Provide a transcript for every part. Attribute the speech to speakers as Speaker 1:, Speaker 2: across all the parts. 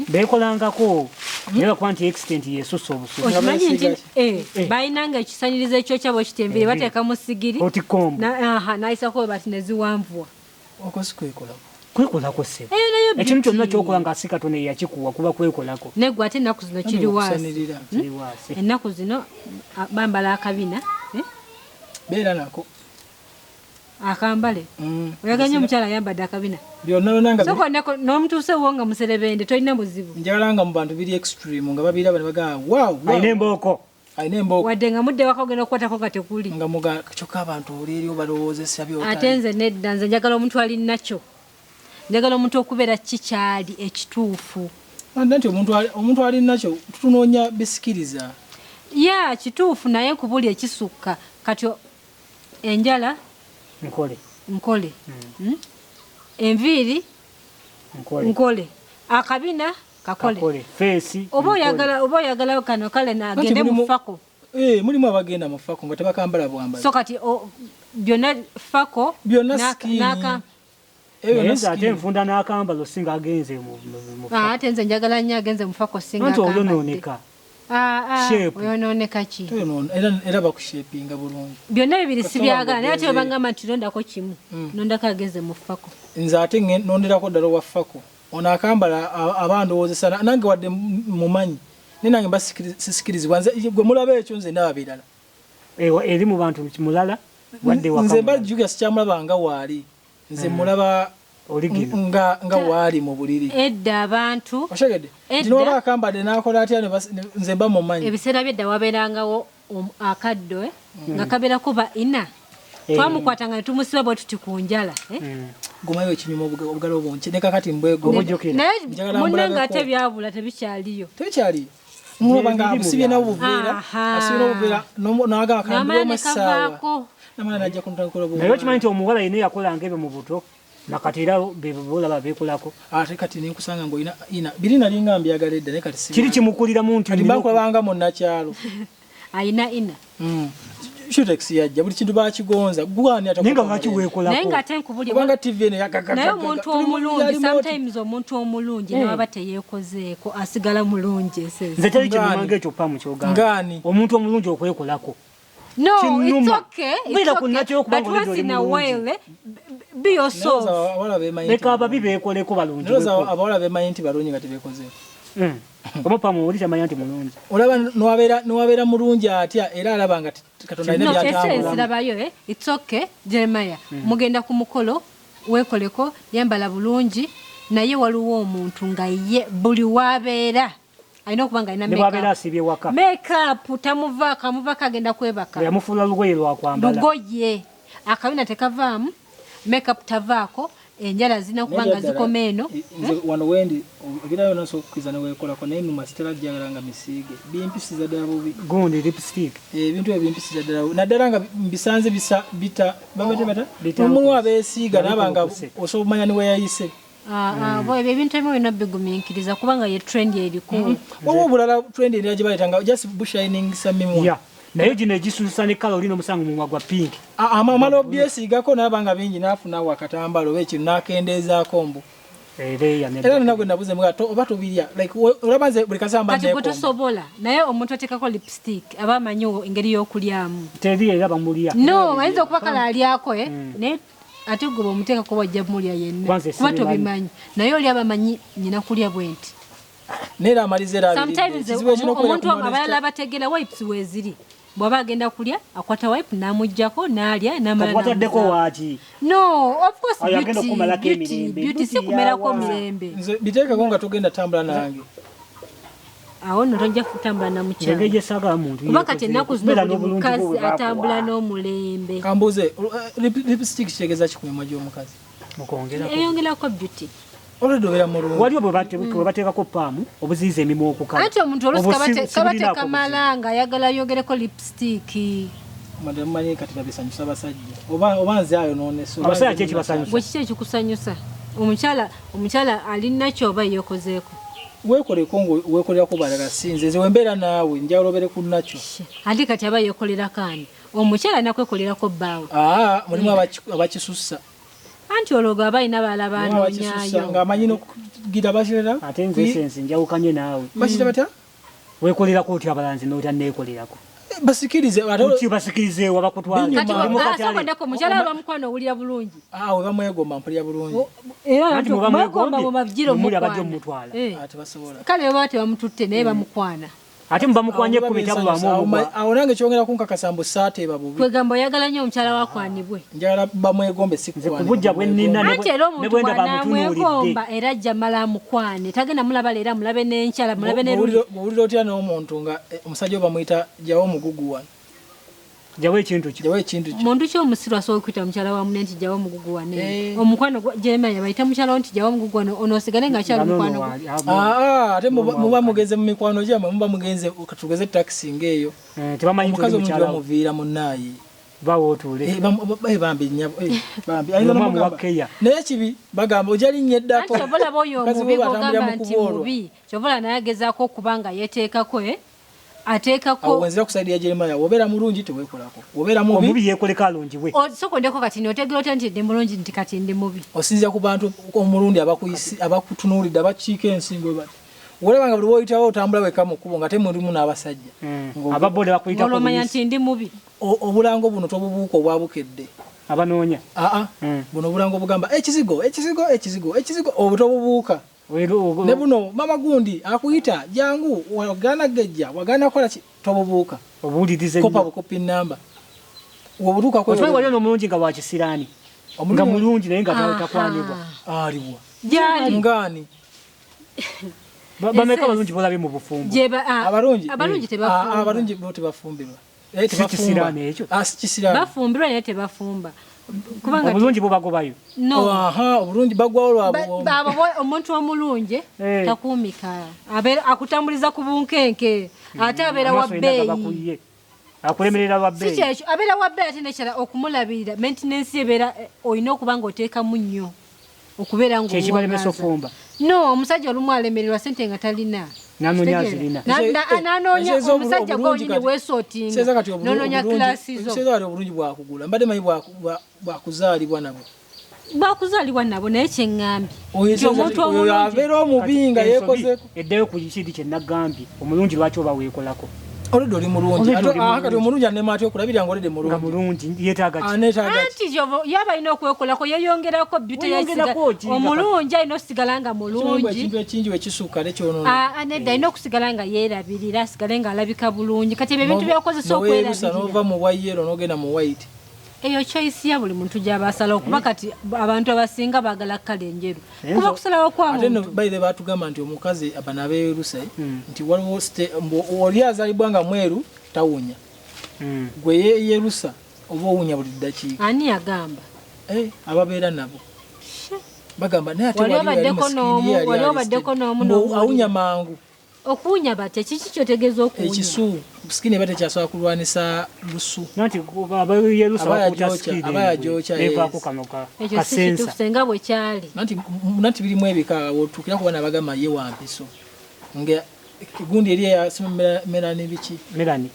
Speaker 1: bekolangako nera kwanti extent yesuso obususu
Speaker 2: okimanyi nti bayinanga ekisanirizo ekyo kyabo kitembere bateeka mu sigiri nayisako bati neziwanvua
Speaker 1: kwekolako se ekintu kyonna kyokola ng'asi Katonda yakikuwa kuba kwekolako
Speaker 2: neggwe ate ennaku zino kiri waasi ennaku zino bambala akabina
Speaker 3: beera nako
Speaker 2: akambale oyaganye omukyala ayambadde akabina soko n'omutuuse wo nga muserebende tolina buzibu
Speaker 3: njagala nga mu bantu biri extreme nga babiraba ne bagamba
Speaker 1: ayina embooko
Speaker 2: wadde nga mudde waka ogenda okukwatako nga tekuli
Speaker 3: nga muga kyokka abantu oli eri obalowoozesa byotali
Speaker 2: ate nze nedda nze njagala omuntu alinakyo njagala omuntu okubeera kikyali ekituufu
Speaker 3: nti omuntu alinakyo tutunoonya bisikiriza
Speaker 2: kituufu naye nkubuli ekisukka kati enjala nkole enviiri nkole akabina kakole oba oyagala kano kale nagende mu fako
Speaker 3: mulimu abagenda mu fako nga tebakambala bwambala
Speaker 2: so kati byonna fako
Speaker 1: ate enfunda n'akambala osinga agenze
Speaker 2: ate nze njagala nnyo agenze mu fako singa
Speaker 1: nti olyonooneka
Speaker 2: oyononeka ki
Speaker 3: era bakushepinga bulungi
Speaker 2: byonna bibiri sibyagala naye ate obangamba nti londako kimu nondako ageze mu fako
Speaker 3: nze ate nonderako ddala owa fako ono akambala abandowoozesa nange wadde mumanyi naye nange mbasisikirizibwa gwe mulaba ekyo nze ndaba birala
Speaker 1: eri mu bantu mulala wadde
Speaker 3: nze mbajjuga sikyamulaba nga waali nze mulaba nga waali mu buliri
Speaker 2: edda abantu
Speaker 3: oshegedde ndinoba akambadde nakola atya nze mba mumanyi
Speaker 2: ebiseera byedda wabeerangawo akaddo nga kabeerako ba ina twamukwata nga netumusiba bwe tuti ku njala
Speaker 3: gumayo ekinyuma obugalo obunki ne kakati mbwegomujjukira
Speaker 2: munnanga ate byabula tebikyaliyo
Speaker 3: mulaba nga abusibye n'obuveera asibye n'obuveera n'aga akambula omusaawa namala najja kuntakola obwo
Speaker 1: naye okimanyi nti omuwala yine yakolanga ebyo mu buto nakati era bebolaba beekolako
Speaker 3: ate kati nenkusanga ng'olina ina biri nalinga mbyagala edda naye kati
Speaker 1: kiri kimukuliramu nti
Speaker 3: mbakulabanga munnakyalo
Speaker 2: ayina ina
Speaker 3: Shutex yajja buli kintu bakigonza gwani
Speaker 1: atakuba ninga bakiweekolako
Speaker 2: naye ngate nkubuli
Speaker 3: kubanga TV ene yakaka
Speaker 2: naye omuntu omulungi sometimes omuntu omulungi ne waba teyeekozeeko asigala mulungi
Speaker 1: nze teri kimumanga ekyo pamu kyogamba omuntu omulungi okwekolako
Speaker 2: no it's okay but once in a while be yourself
Speaker 1: leka ababi beekoleko balungi
Speaker 3: abawala beemanyi nti balungi nga tebeekozeeko
Speaker 1: oba pamu oli tamanyi nti mulungi
Speaker 3: olaba nowabeera mulungi atya era alaba nga Katonda alina
Speaker 2: byatambula it's okay Jeremiah mugenda ku mukolo weekoleko yambala bulungi naye waliwo omuntu nga ye buli wabeera alina okuba nga alina makeup kamuva kagenda kwebaka
Speaker 1: yamufuula lugoye lwakwambala
Speaker 2: lugoye akabina tekavaamu makeup tavaako enjala zina kuba nga zikoma eno
Speaker 3: wano wendi ogirayo naso okukiza neweekolako naye numa sitera jjagalanga misiige bimpisiza ddala bubi
Speaker 1: gundi lipstick
Speaker 3: ebintu ebimpisiza ddala naddala nga mbisanze bita omuntu abeesiiga nabanga osobola okumanya ne weyayise
Speaker 2: ebyo ebintu ebimu bina bigumiikiriza kubanga ye trend eriko
Speaker 3: waliwo obulala trend endala gye baleetanga just bushining samimwa
Speaker 1: naye gino egisusa ne kala olina omusango mumwa gwa pink
Speaker 3: amamala obyesiigako nabanga bingi nafunawo akatambala oba ekintu nakendeezaako mbu era nagwe nabuze oba tobirya olabanze buli kasambakati
Speaker 2: gwe tosobola naye omuntu ateekako lipstick aba amanyiwo engeri y'okulyamu
Speaker 1: teri era bamulya
Speaker 2: no ayinza okuba kala alyako naye ate gwe omuteekako wajja mulya yenna kuba tobimanyi naye oli aba amanyi nyina kulya bwenti
Speaker 3: neera amaliza era
Speaker 2: omuntu abalala abategeera wipes weeziri bw'aba agenda kulya akwata wipe n'amuggyako n'alya
Speaker 1: n'amalakwataddeko waaki
Speaker 2: no of course beauty si kumerako mirembe
Speaker 3: biteekako nga togenda tambula nange
Speaker 2: awo no tojja kutambula na mukyala kuba kati ennaku zino buli mukazi atambula n'omulembe
Speaker 3: kambuuze lipstick kitegeeza kikumemwa gy'omukazi
Speaker 2: eyongerako beauty
Speaker 1: waliwo bwe bateekako paamu obuziiza emimwa okukala
Speaker 2: ate omuntu olusi kabateeka malanga ayagala yogereko lipstick
Speaker 3: manyi kati babisanyusa abasajja oba nze ayo noneso
Speaker 1: abasajja ki ekibasanyusa
Speaker 2: bwe kiki ekikusanyusa omukyala alinakyo oba yeekozeeko
Speaker 3: weekoleko weekolerako balala sinze nze wembeera naawe njagala obere ku nakyo
Speaker 2: ate kati aba yeekolerako ani omukyala nakwekolerako bbaawe
Speaker 3: mulimu abakisussa
Speaker 2: anti ologo abalina balaba anonyayo
Speaker 3: ng'amanyi n'okugira basirera
Speaker 1: ate nze sensi njawukanye naawe
Speaker 3: bakita bata
Speaker 1: weekolerako otya abalanzi n'otanneekolerako
Speaker 3: basikirize
Speaker 1: basikirize
Speaker 2: wabakutwalakati mukyala bamukwano owulira bulungi
Speaker 3: we bamwegomba mpulira bulungi
Speaker 2: era mwegomba mubavjira
Speaker 1: omutwala
Speaker 3: ate basobola
Speaker 2: kale baba tebamututte naye bamukwana
Speaker 1: ate mubamukwanye ekkubi tabulamu
Speaker 3: awo nange kyongera kunkakasa mbu saateeba bubi
Speaker 2: kwegamba oyagala nnyo omukyala wakwanibwe
Speaker 3: njagala bamwegombe
Speaker 1: kubujja bwe nnina
Speaker 2: anti era omuntu bw'anaamwegomba era ajja mala amukwane tagenda mulaba leera mulabe n'enkyala mulabe
Speaker 3: bwowulira otya n'omuntu nga omusajja oba muyita jawo omugugu wano
Speaker 1: jawo ekintu
Speaker 2: muntu ki omusiru asobola okuyita mukyala wa mune nti jawo omugugu wane omukwano Jeremiah bayita mukyala nti jawo omugugu wane onoosigale nga akyali mukwano
Speaker 3: ate muba mugenze mu mikwano gyamwe muba mugenze tugeze takisi ng'eyo omukazi omuntu bamuviira munnaayi naye kibi bagamba ojja linnya eddako
Speaker 2: kyobola boyo omubi bwogamba nti mubi kyobola naye agezaako okuba nga yeteekako ateekako
Speaker 3: wenzira kusaidia Jeremiah wobeera mulungi teweekolako wobeera mubi
Speaker 1: yeekoleka alungi we
Speaker 2: sokondeko kati notegera otya nti ndi mulungi nti kati ndi mubi
Speaker 3: osinzira ku bantu omulundi abakutunuulidde abakiika ensingo bati olaba nga buli woyitawo otambula weka mu kkubo nga temulimu n'abasajja
Speaker 1: ababode bakuyita
Speaker 2: olomanya nti ndi mubi
Speaker 3: obulango buno tobubuuka obwabukedde
Speaker 1: abanoonya
Speaker 3: buno obulango bugamba ekizigo obwo tobubuuka ne buno mama gundi akuyita jangu wagana gejja wagana kola tobubuuka
Speaker 1: obuulirize
Speaker 3: kopa bukopi namba wobutuuka ko
Speaker 1: otwe wali omulungi nga wakisiraani nga mulungi naye nga takwanibwa
Speaker 3: aliwa
Speaker 2: jali
Speaker 3: ngani
Speaker 1: bameka abalungi bolabe mu bufumbo
Speaker 2: abalungi
Speaker 3: tebafumbirwa
Speaker 1: kisiraani ekyo
Speaker 2: bafumbirwa naye tebafumba
Speaker 1: obulungi bubagobayo
Speaker 3: obulungi bagwawo lwabo
Speaker 2: omuntu omulungi takuumika akutambuliza ku bunkenke ate abeera wa bbeeyi
Speaker 1: akulemerera lwa bbeeyi
Speaker 2: si kyekyo abeera wa bbeeyi ate nekyala okumulabirira maintenance ebeera olina okuba nga oteekamu nnyo okubeera
Speaker 1: ngaekibalemesa ofumba
Speaker 2: no omusajja olumu alemererwa sente nga talina
Speaker 1: nanoonya zirina
Speaker 2: nanoonya omusajja gwonyini weesootinga nonoonya kilasi zo
Speaker 3: wali obulungi bwakugula mbadde manyi bwakuzaalibwa
Speaker 2: nabo naye kyeŋŋambye
Speaker 3: oyo abeera omubi nga yeekozeko
Speaker 1: eddayo ku kindi kye nagambye omulungi lwaki oba weekolako
Speaker 3: oludde oli mulungi kati omulungi anema atya okulabirira nga olidde
Speaker 1: mulungi yeetaaga
Speaker 2: anti yaba alina okwekolako yeyongerako omulungi alina okusigala nga mulungi
Speaker 3: ekintu ekingi wekisukka nekyonoona
Speaker 2: nedda alina okusigala nga yeerabirira asigale nga alabika bulungi kati ebyo ebintu byakozesa okwerabirira
Speaker 3: nova mu bwayero n'ogenda mu white
Speaker 2: eyo choice ya buli muntu gy'abasala okuba kati abantu abasinga baagala kkala enjeru kuba kusalawo kwamuntu
Speaker 3: baire batugamba nti omukazi abana abeerusa nti waliwo oli azalibwa nga mweru tawunya gwe yerusa oba owunya buli ddakiika
Speaker 2: ani yagamba
Speaker 3: ababeera nabo bagamba naye ate
Speaker 2: wali obaddeko n'omu
Speaker 3: awunya mangu
Speaker 2: okuwunya batya kiki kyotegeeza okuwunya
Speaker 3: ekisu sikini eba tekyasobola kulwanisa lusu
Speaker 2: ekyo si kituufu senga bwe kyali
Speaker 3: nanti birimu ebika wotuukira kuba nabagamba ye wampiso nga gundi eri melani biki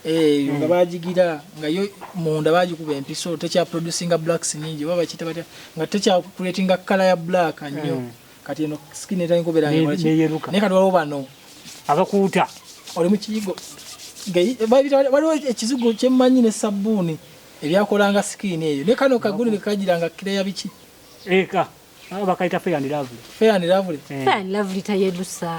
Speaker 3: eyo nga bagigira nga yo munda bagikuba empiso tekyaproducinga blacks nyingi oba bakiyita batya nga tekyakuletinga kala ya black nnyo kati eno sikini etanyikubeeranaye kati waliwo bano
Speaker 1: abakuuta
Speaker 3: oli mu kiyigo waliwo ekizigo kyemmanyi ne sabbuuni ebyakolanga sikiini eyo ne kano kaguni nekagiranga kireya biki
Speaker 1: eka bakayita fair and lovely
Speaker 2: tayerusa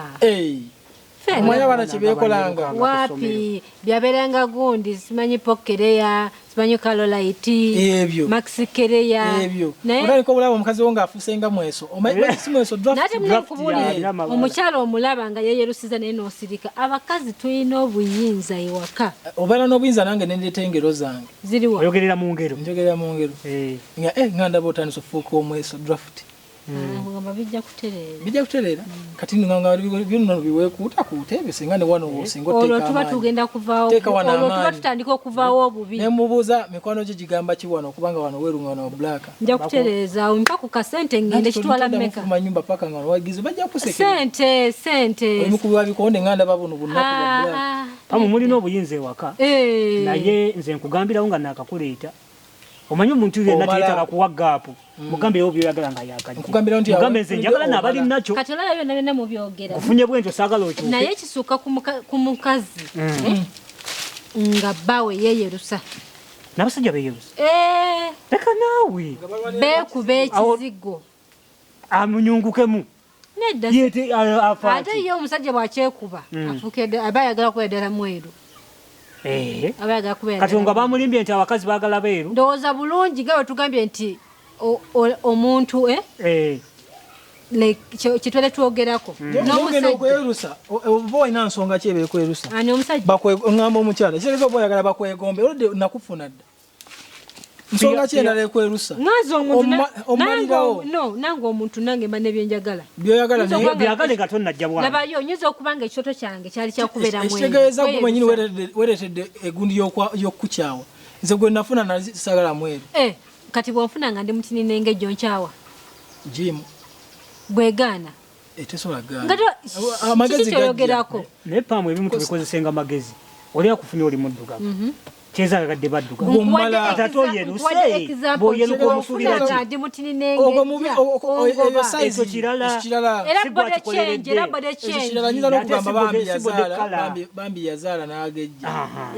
Speaker 3: omwanya abaana kyebeekolanga
Speaker 2: wapi byabeeranga gundi simanyi pokereya simanyi kalolaiti
Speaker 3: ebyo
Speaker 2: maxi kereya
Speaker 3: ebyo otandika obulaba omukazi wo ng'afuusenga mweso si mweso
Speaker 2: nate munakubuulire omukyala omulaba nga yeyerusiza naye n'osirika abakazi tulina obuyinza ewaka
Speaker 3: obeera n'obuyinza nange nendeeta engero zange
Speaker 2: ziriwa
Speaker 1: oyogerera mu ngero
Speaker 3: nga ndaba otandisa ofuuka omweso draft bijja kutereera kati nga bino biweekuutakuuta ebyo singa ne wano osinga
Speaker 2: olwo tuba tugenda kuvaawo olwo tuba tutandika okuvaawo obubi
Speaker 3: ne mubuuza mikwano gye gigamba ki wano okubanga wano weerunga wano black
Speaker 2: nja kutereeza mpa ku kasente ngende kitwala mmeka
Speaker 3: manyumba paka nga wano wagizi bajja
Speaker 2: kuseke sente
Speaker 3: omukubi wa bikonde nga ndaba buno bunaku bwa black
Speaker 1: pamwe mulina obuyinza ewaka naye nze nkugambirawo nga naakakuleeta omanyi omuntu yenna teetaaga kuwa gaapu mugambe yo byagala nga yakajja
Speaker 3: nkugambira nti
Speaker 1: mugambe nze njagala nabali nacho
Speaker 2: kati olaba byonna mu byogera
Speaker 1: kufunye bwento sagala okyuke
Speaker 2: naye kisuka ku mukazi nga bawe yeyerusa
Speaker 1: nabasajja beyerusa teka naawe
Speaker 2: beekuba ekizigo
Speaker 1: amunyungukemu
Speaker 2: nedda
Speaker 1: yete afaati
Speaker 2: ate ye omusajja bwakyekuba afuukedde aba ayagala kubeera ddala mweru aba ayagala kubeera
Speaker 1: kati nga bamulimbye nti abakazi baagala beeru
Speaker 2: ndowooza bulungi nga bwe tugambye nti omuntu kitwele twogerako
Speaker 3: n'omusajja okwerusa oba olina nsonga ki ebekwerusa
Speaker 2: ani omusajja
Speaker 3: ngamba omukyala kireka oba oyagala bakwegombe olwadde nakufuna dda nsonga ki endala ekwerusa
Speaker 2: omalirawo nange omuntu nange mba nebyenjagala
Speaker 3: byoyagala
Speaker 1: nga tonnajja bwana
Speaker 2: labayo nyinza okubanga ekyoto kyange kyali kyakubeera
Speaker 3: ekitegeeza gwe mwenyini weretedde egundi y'okukukyawa nze gwe nafuna nasagala mweru
Speaker 2: kati bwonfuna nga ndi mutinine ngejjo nkyawa
Speaker 3: jimu
Speaker 2: bwegaana
Speaker 3: tesobola
Speaker 2: kiki kyoyogerako
Speaker 1: naye paamu ebimu tubikozesenga magezi oli akufunye oli muddugavu kyezagadde baddugavu ate oyeruse bwoyeruka omusuulira
Speaker 2: ndi mutinine ngejja
Speaker 3: kirala
Speaker 2: era bode change
Speaker 3: nyinza n'okugamba bambi yazaala n'agejja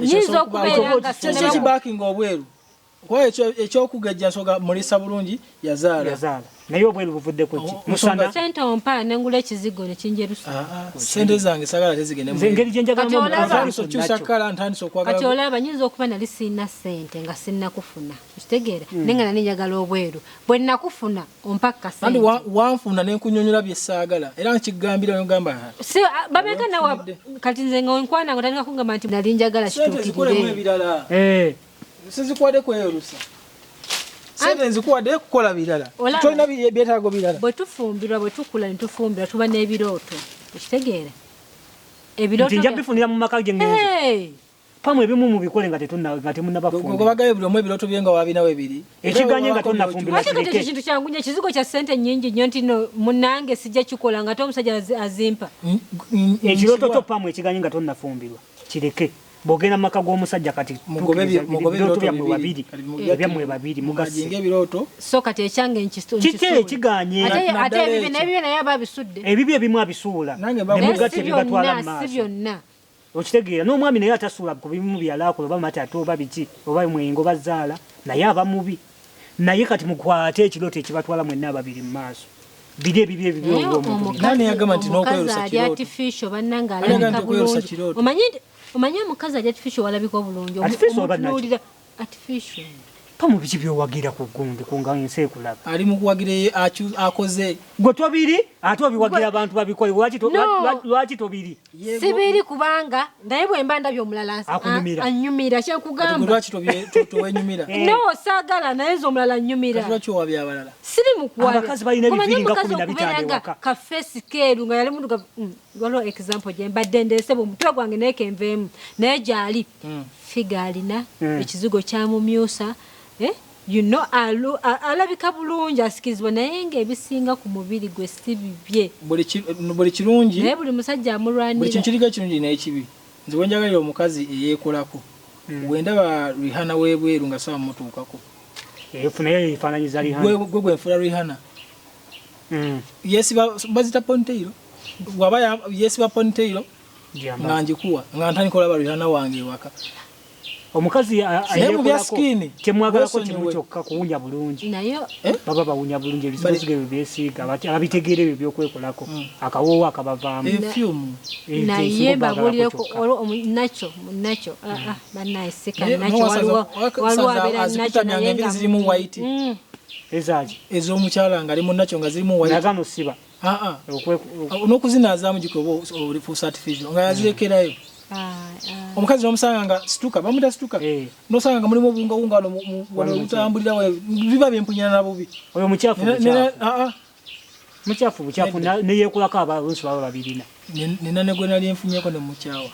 Speaker 2: nyinza okubeera nga
Speaker 3: kyo kibakinga obweru kuba ekyokugejja nsonga mulisa bulungi yazaala
Speaker 1: naye obweru buvuddeko ki musana
Speaker 2: sente ompa nengula ekizigo nekinjerusa
Speaker 3: sente zange sagala tezigende
Speaker 1: engeri
Speaker 2: kati olaba nyinza okuba nali sirina sente nga sirina kufuna kitegeera nenga nani njagala obweru bwe nakufuna ompa kasente
Speaker 3: wanfuna nenkunyonyola byesaagala era nkigambira nogamba
Speaker 2: babeka nawe kati nze nga nkwana nga tandika kungamba nti nali njagala
Speaker 3: kituukirire sizikuwadde kwerusa sente nzikuwadde kukola birala tolina byetaago birala
Speaker 2: bwe tufumbirwa bwe tukula ne tufumbirwa tuba n'ebirooto ekitegeera ebirooto
Speaker 1: nja bifunira mu maka ge ngenzi pamu ebimu mubikole nga temunnabafumbiagobagayo
Speaker 3: buli omu ebirooto bye nga wabinawo ebiri
Speaker 1: ekiganye nga tonnafumbirwa
Speaker 2: kireke ekintu kyangunya ekizigo kya sente nnyingi nnyo nti no munange sijja kikola nga te omusajja azimpa
Speaker 1: ekirooto to pamu ekiganye nga tonnafumbirwa kireke bogenda maka g'omusajja kati ebirooto byammwe babiri
Speaker 3: mugaseebirooto
Speaker 2: so kati ekyange
Speaker 1: kiki ekiganye
Speaker 2: ate ebibyo nebibyo naye aba abisudde
Speaker 1: ebibyo ebimu abisuula nemugatte bibatwala mu maaso
Speaker 2: si byonna
Speaker 1: okitegeera n'omwami naye atasuula ku bimu byalakola oba matatu oba biki oba mwengo bazaala naye aba mubi naye kati mukwate ekirooto ekibatwala mwenna ababiri mu maaso biri ebibyo
Speaker 3: ebibyonani yagamba nti n'okwerusa kirooto
Speaker 2: omanyi omukazi ali artificial walabika obulungi
Speaker 1: omutunuulira artificial pamu biki byowagira ku gundi kunga ensi ekulaba
Speaker 3: ali mu kuwagira akoze
Speaker 1: gwe tobiri ate obiwagira abantu babikole lwaki tobiri
Speaker 2: sibiri kubanga naye bwe mba ndabye omulala anyumira kyekugamba
Speaker 3: towenyumira
Speaker 2: no saagala naye nze omulala anyumira
Speaker 3: lwaki owabya abalala
Speaker 2: siri mukuwabe
Speaker 1: abakazi balina ebiviri nga 15 ewaka
Speaker 2: kafesi keeru nga yali muduga waliwo example gye mbadde ndeesebwa omutwe gwange naye kenveemu naye gyali figa alina ekizigo kyamumyusa alabika bulungi asikirizibwa naye ngaebisinga ku mubiri gwe si bibye
Speaker 3: buli kirungi
Speaker 2: naye buli musajja amulwanira
Speaker 3: buli kintu kiriga kirungi naye kibi nze wenjagalira omukazi eyeekolako wendaba Rihanna webweru nga sawa mutuukako
Speaker 1: efunayo efaananyiza Rihanna
Speaker 3: gwe gwenfula Rihanna yesiba bazita ponteiro waba yesiba ponteiro nga njikuwa nga ntandika olaba Rihanna wange ewaka
Speaker 1: omukazi
Speaker 3: ayekolako
Speaker 1: temwagalako kimu kyokka kuwunya bulungi baba bawunya bulungi ebisubizo ebyo byesiiga ababitegeera ebyo byokwekolako akawoowo akabavaamu
Speaker 2: naye babulireko nakyo banaisika nakyo waliwo abeera nakyo naye nga
Speaker 3: zirimu white
Speaker 1: ezaki
Speaker 3: ez'omukyala nga ali mu nakyo nga zirimu white
Speaker 1: nagano siba
Speaker 3: n'okuzinaazamu gikoba olifuusa artificial nga yazirekerayo omukazi n'omusanga nga situka bamuta situka n'osanga nga mulimu obungawunga olutambulira biba byempunyana na bubi
Speaker 1: oyo mukyafu bukyafu neyeekulako abalunsi baba babirina
Speaker 3: nina ne gwe nali enfunyeko ne mukyawa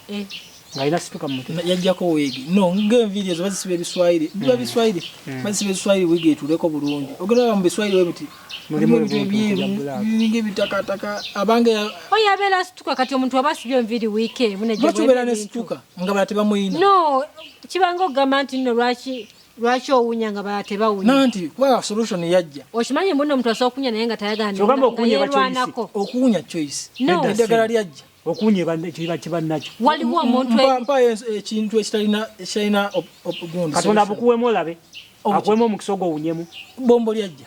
Speaker 1: ng'alina situka mu mutwe
Speaker 3: yajjako weegi no ng'enviiri ezo bazisiba ebiswayiri biba biswayiri bazisiba ebiswayiri wiigi etuuleko bulungi ogenda mu biswayiri we buti mulimu ebintu ebyeru biringa ebitakataka abange
Speaker 2: oyo abeera situka kati omuntu aba asibye enviiri wiiki emu
Speaker 3: lwaki obeera ne situka nga bala tebamuyina
Speaker 2: no kibanga okugamba nti nno lwaki lwaki owunya nga batebawunya
Speaker 3: nanti kuba solution yajja
Speaker 2: okimanyi muno omuntu asobola okunya naye nga tayagala
Speaker 1: Kyogamba okunya
Speaker 2: yerwanako
Speaker 3: okuwunya choice
Speaker 2: No.
Speaker 3: eddagala lyajja
Speaker 1: okunya kiba nakyo
Speaker 2: waliwo omuntu
Speaker 3: mpa ekintu ekirina ogundi
Speaker 1: katonda bukuwemu olabe akuwemu omukisa ogwowunyemu
Speaker 3: bombo lyajja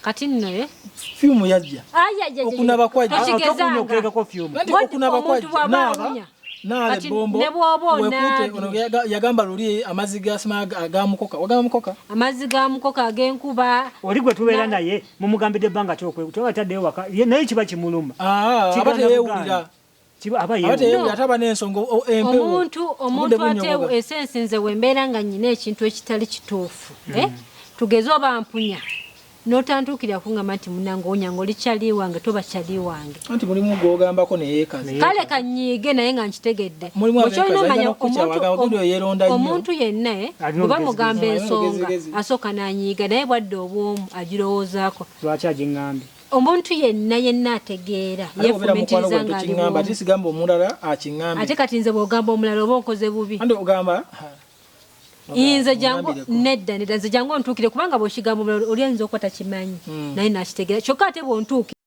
Speaker 2: kati nno
Speaker 3: fyumu yajja okunaba kwajja
Speaker 1: tokunya okulegako fyumu
Speaker 3: nanti okunaba kwajja naaba bombo wekute ono yagamba luli amazzi agamukoka wagamukoka
Speaker 2: amazzi gamukoka ag'enkuba
Speaker 1: oli gwe tubeera naye mumugambidde ebbanga tobataddeyo waka naye kiba kimuluma
Speaker 3: aba teyewulira ataba n'ensonga empewo
Speaker 2: omuntu ate esensinze wembeera nga nyina ekintu ekitali kituufu tugeze oba mpunya notantukira kungamba nti munange onyanga oli kyali wange toba kyali wange
Speaker 3: anti mulimu gwogambako neyeekazi
Speaker 2: kale kanyiige naye nga nkitegedde omuntu yenna bweba mugamba ensonga asooka nanyiiga naye bwadde obwomu agirowoozaako
Speaker 1: lwaki agiŋŋambye
Speaker 2: omuntu yenna ategeera yefumitiriza
Speaker 3: ngaalisigamba omulala akiŋŋambye
Speaker 2: ate kati nze bwogamba omulala oba okoze bubi
Speaker 3: andi ogamba
Speaker 2: nze jangu nedda nze jangu ontuukire kubanga bw'okigamba omulala oli ayinza okuba takimanyi naye nakitegeera kyokka ate bw'ontuukire